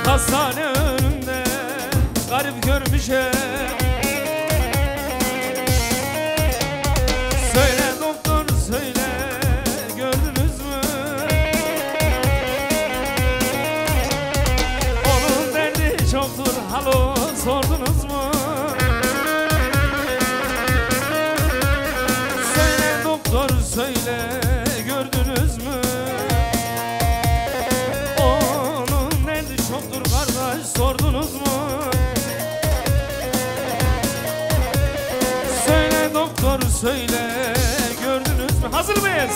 Hastane önünde garip görmüşüm. Söyle doktor söyle, gördünüz mü? Onun derdi çoktur, halo sordunuz mu? Söyle doktor söyle, gördünüz mü? Onun derdi çoktur kardeş, sordunuz mu? Söyle doktor söyle, gördünüz mü? Hazır mıyız?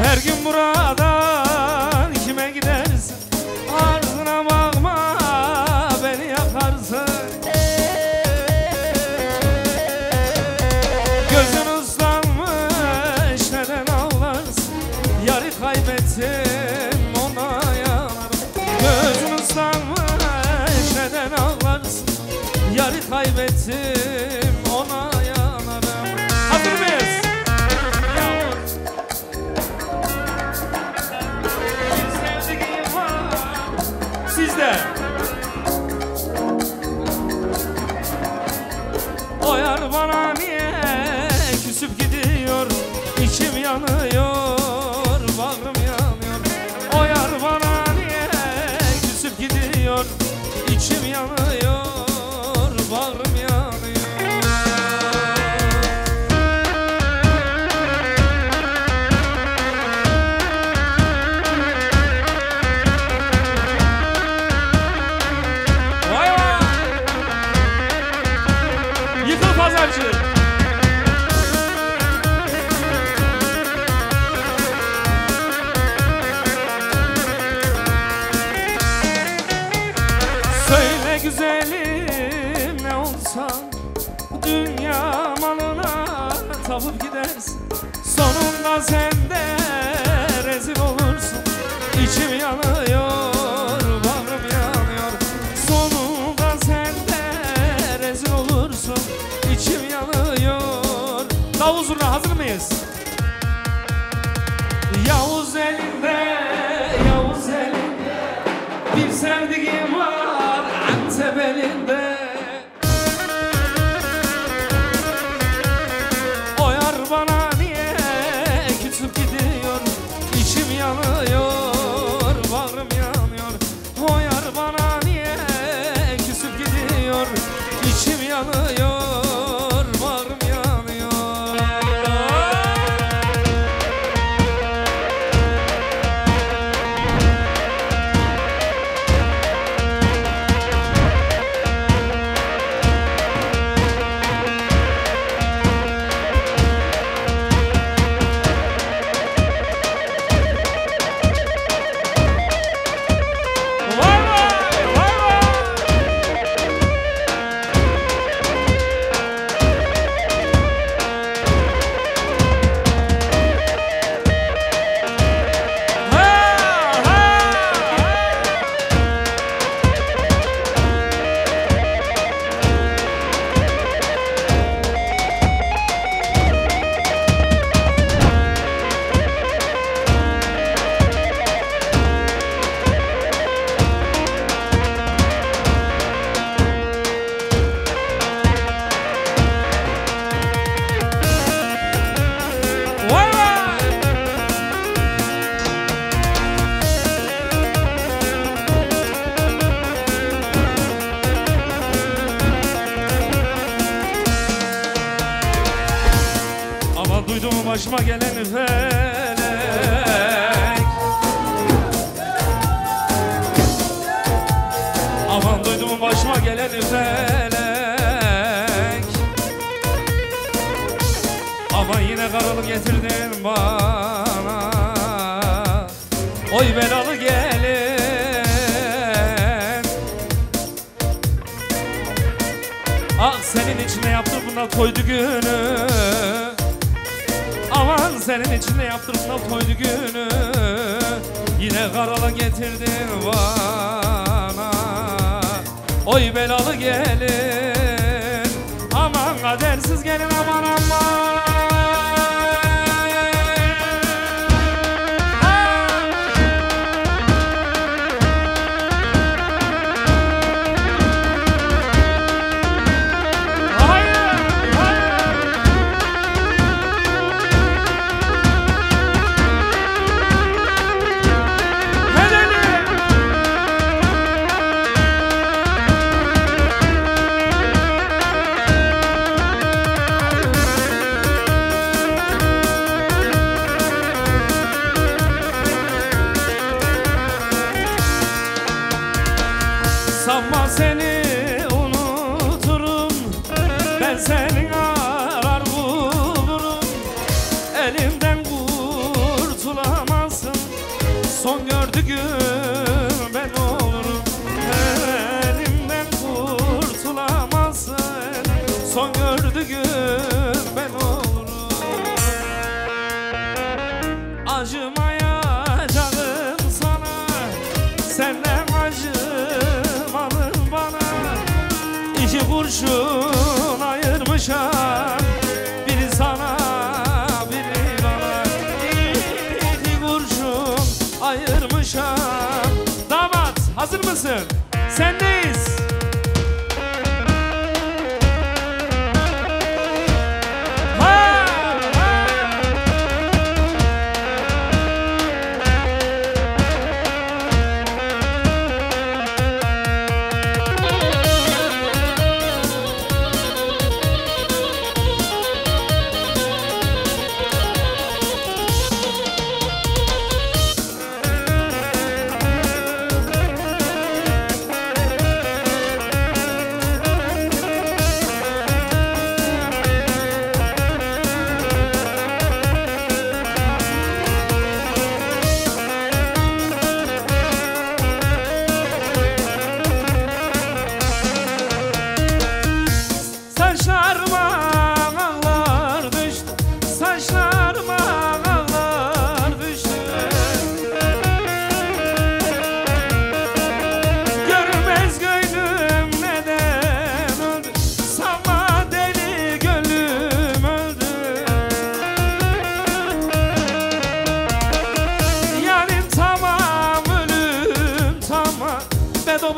Her gün buradan kime gidersin? Ardına bakma, beni yakarsın. Gözün ıslanmış, neden ağlarsın? Yarı kaybettim, ona yanarım. Gözün ıslanmış, neden ağlarsın? Yarı kaybettim, ona yanarım. Hazır mıyız? Sizde o yar bana niye küsüp gidiyor? İçim yanıyor, bağrım yanıyor. O yar bana niye küsüp gidiyor? İçim yanıyor, bağrım yanıyor. Pazarcı. Söyle güzelim ne olsa dünya malına tapıp gidersin. Sonunda sen de rezil olursun. İçim yanıyor, bağrım yanıyor. Sonunda sen de rezil olursun. İçim yanıyor. Davul zurna, hazır mıyız? Yavuz elinde, Yavuz elinde bir sevdiğim var Antep elinde. O yar bana niye küsüp gidiyor? İçim yanıyor, bağrım yanıyor. O yar bana niye küsüp gidiyor? İçim yanıyor. Başıma gelen felek, aman bana. Oy belalı gelin. Ah senin içine yaptım bunlar toydu günü. Aman senin içine yaptım bunlar toydu günü. Yine karalı getirdin bana. Oy belalı gelin. Aman kadersiz gelin aman aman. Sanma seni unuturum, ben senin arar bulurum. Elimden kurtulamazsın, son gördüğüm ben olurum. Elimden kurtulamazsın, son gördüğüm ben olurum. Acımayacağım sana, senden İki kurşun ayırmışam, biri sana biri bana. İki kurşun ayırmışam. Damat hazır mısın? Sendeyiz.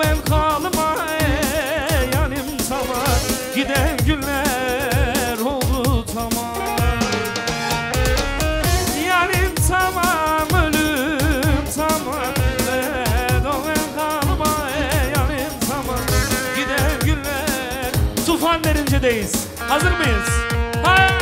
Ben kalma yanim tamam, giden günler oldu tamam. Yanim tamam, ölüm tamam, ben kalma yanim tamam, giden günler. Tufan Derince'deyiz. Hazır mıyız? Hayır.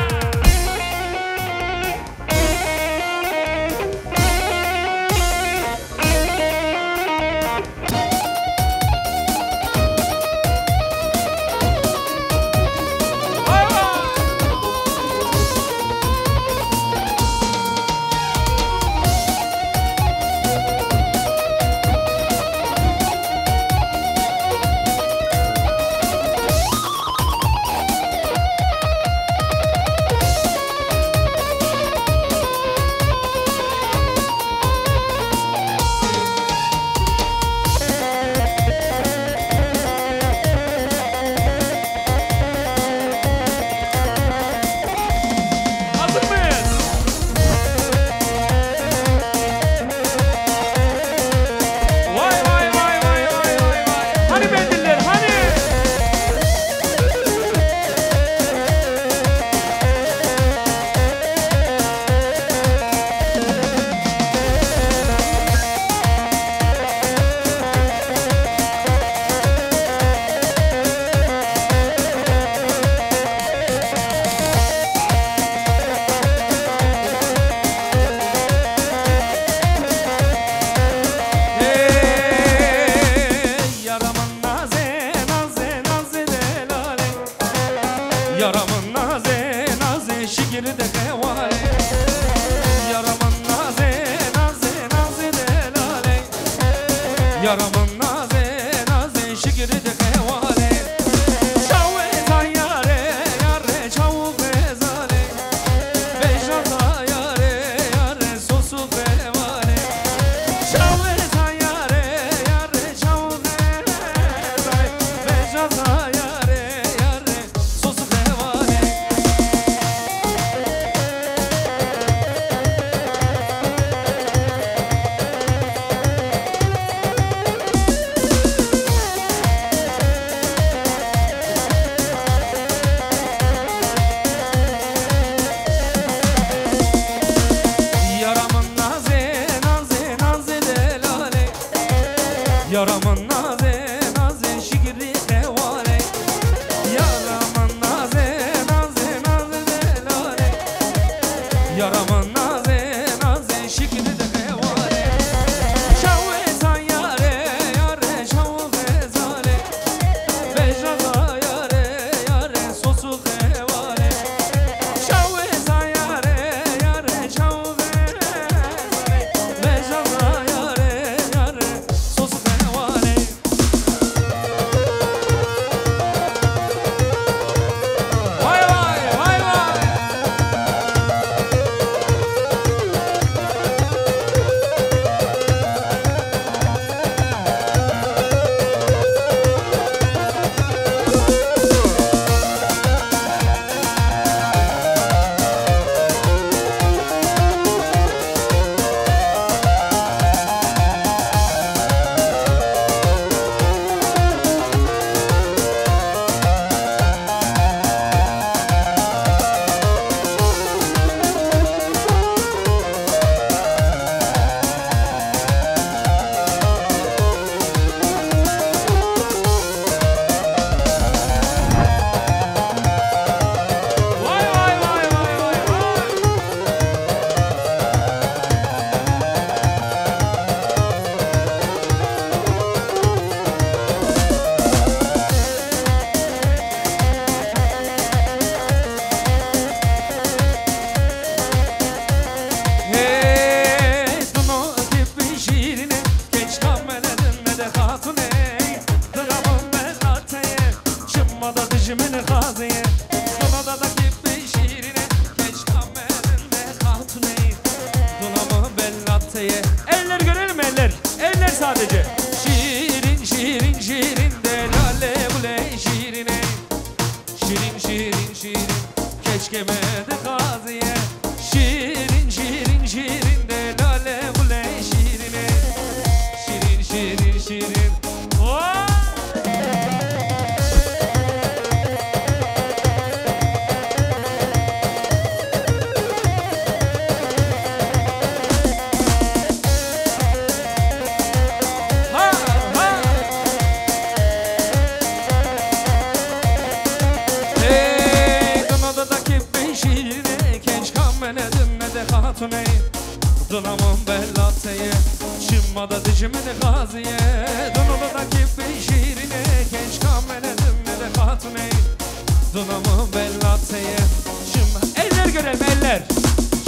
Yaramın naze naze şikiri de kevale Çavu ezan yare yare çavu bezale Bejata yare yare sosu kevale Çavu ezan yare yare çavu bezale Bejata yare yare sosu kevale Yaramın naze naze şikiri devale Yaramın naze naze naze delale Yaramın naze naze şikiri de devale Çavu ezan yare yare çavu bezale Bejata yare yare sosu devale Çavu ezan yare yare çavu bezale Bejata yare yare sosu Eller görelim eller. Eller sadece. Şirin şirin şirin de lale bule şirine. Şirin şirin şirin keşkemede kaziye. Şirin şirin şirin de lale bule şirine. Şirin şirin şirin. Dunamın bellateye Çımmada dicimini gaziye Dunuludaki şirine Genç kameledim ne de katune Dunamın bellateye Eller görelim eller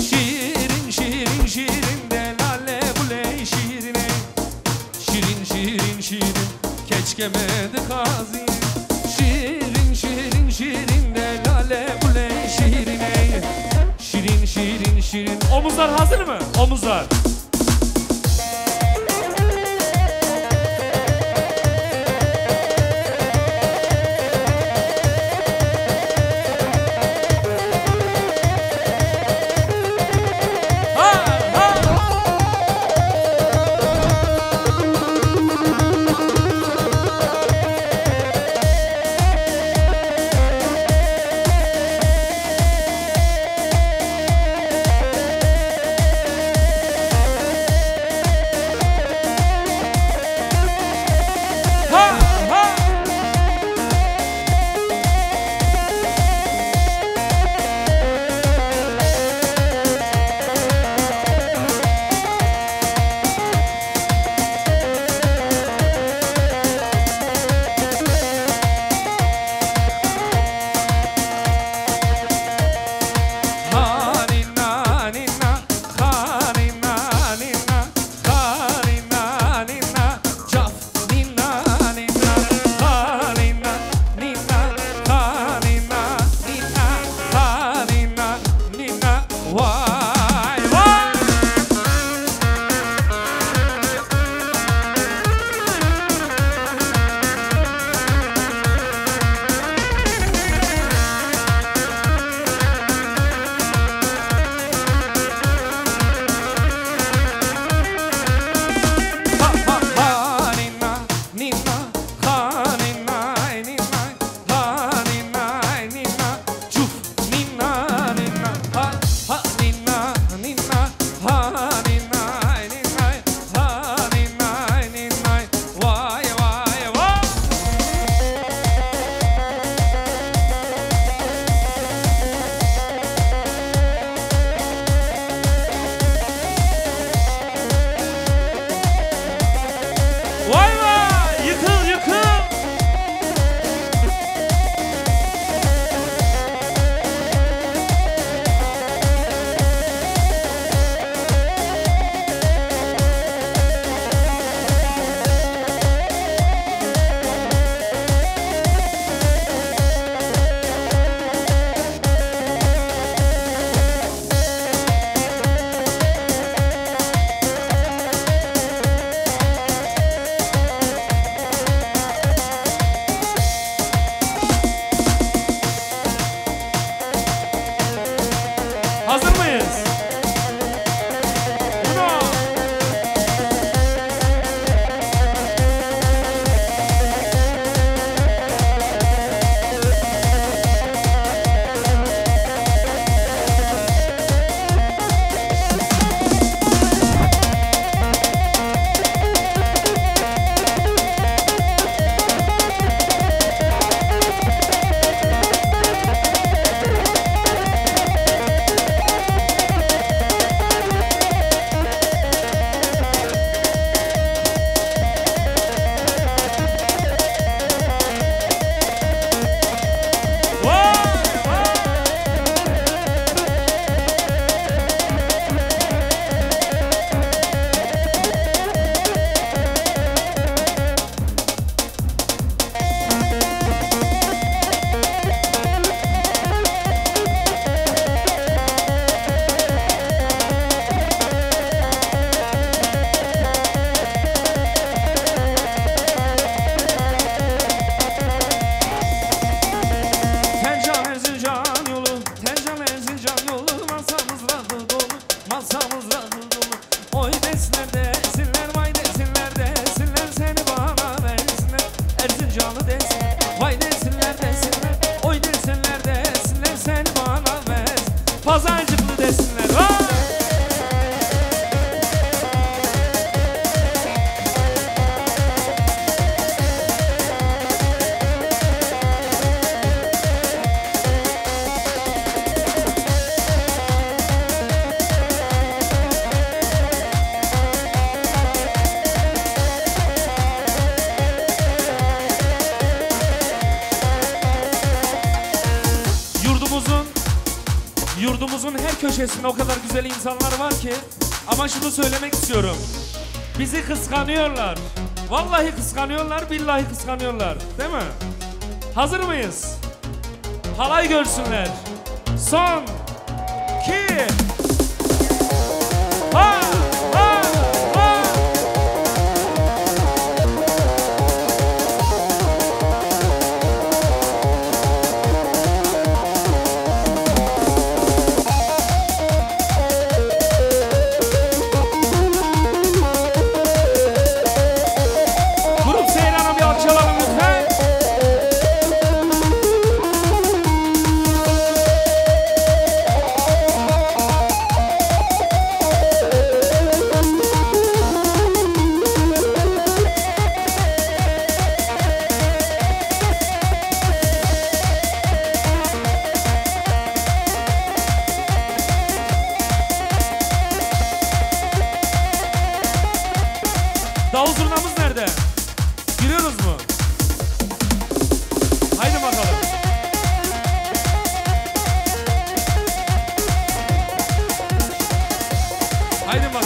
Şirin şirin şirin de lale bule şirine Şirin şirin şirin Keşkemedi gaziye Şirin şirin şirin de lale bule şirine Şirin şirin şirin. Omuzlar hazır mı? Omuzlar. köşesinde o kadar güzel insanlar var ki. Ama şunu söylemek istiyorum. Bizi kıskanıyorlar. Vallahi kıskanıyorlar, billahi kıskanıyorlar. Değil mi? Hazır mıyız? Halay görsünler. Son 2 ha ha ha. Grup Seyran'a bir alkış alalım lütfen. Davul zurnamız nerede? Giriyoruz mu? Haydi bakalım. Haydi bakalım.